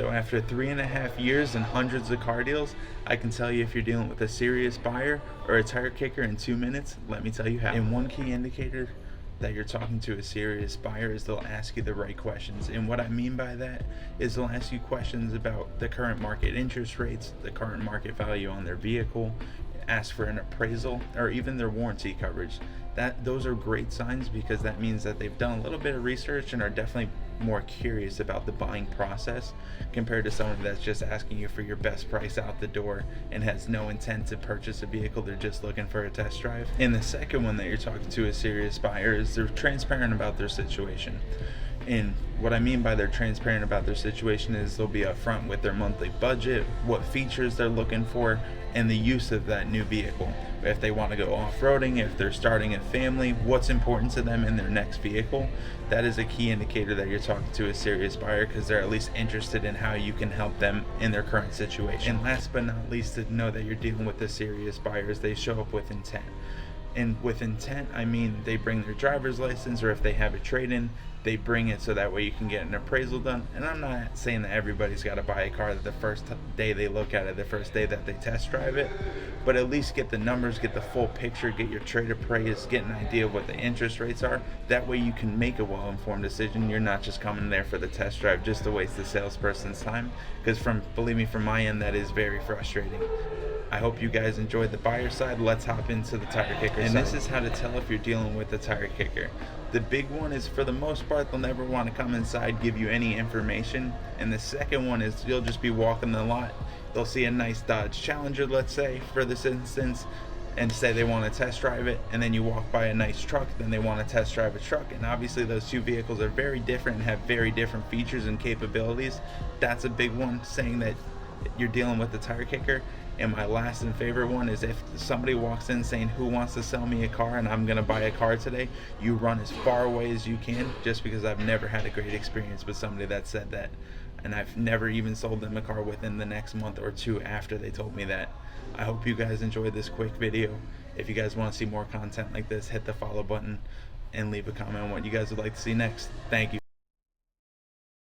So after 3.5 years and hundreds of car deals, I can tell you if you're dealing with a serious buyer or a tire kicker in 2 minutes. Let me tell you how. And one key indicator that you're talking to a serious buyer is they'll ask you the right questions. And what I mean by that is they'll ask you questions about the current market interest rates, the current market value on their vehicle, ask for an appraisal, or even their warranty coverage. Those are great signs because that means that they've done a little bit of research and are definitely more curious about the buying process compared to someone that's just asking you for your best price out the door and has no intent to purchase a vehicle. They're just looking for a test drive. And the second one that you're talking to a serious buyer is they're transparent about their situation. And what I mean by they're transparent about their situation is they'll be upfront with their monthly budget, what features they're looking for, and the use of that new vehicle. If they want to go off-roading, if they're starting a family, what's important to them in their next vehicle. That is a key indicator that you're talking to a serious buyer because they're at least interested in how you can help them in their current situation. And last but not least, to know that you're dealing with the serious buyers, they show up with intent. And with intent, I mean they bring their driver's license, or if they have a trade-in, they bring it so that way you can get an appraisal done. And I'm not saying that everybody's got to buy a car the first day they look at it, the first day that they test drive it, but at least get the numbers, get the full picture, get your trade appraised, get an idea of what the interest rates are. That way you can make a well-informed decision. You're not just coming there for the test drive just to waste the salesperson's time, because believe me, from my end, that is very frustrating. I hope you guys enjoyed the buyer side. Let's hop into the tire kicker side. And this is how to tell if you're dealing with the tire kicker. The big one is, for the most part, they'll never want to come inside, give you any information. And the second one is you'll just be walking the lot. They'll see a nice Dodge Challenger, let's say, for this instance, and say they want to test drive it, and then you walk by a nice truck, then they want to test drive a truck. And obviously those two vehicles are very different and have very different features and capabilities. That's a big one, saying that you're dealing with the tire kicker. And my last and favorite one is if somebody walks in saying, who wants to sell me a car and I'm gonna buy a car today, you run as far away as you can, just because I've never had a great experience with somebody that said that. And I've never even sold them a car within the next month or two after they told me that. I hope you guys enjoyed this quick video. If you guys want to see more content like this, hit the follow button and leave a comment on what you guys would like to see next. Thank you.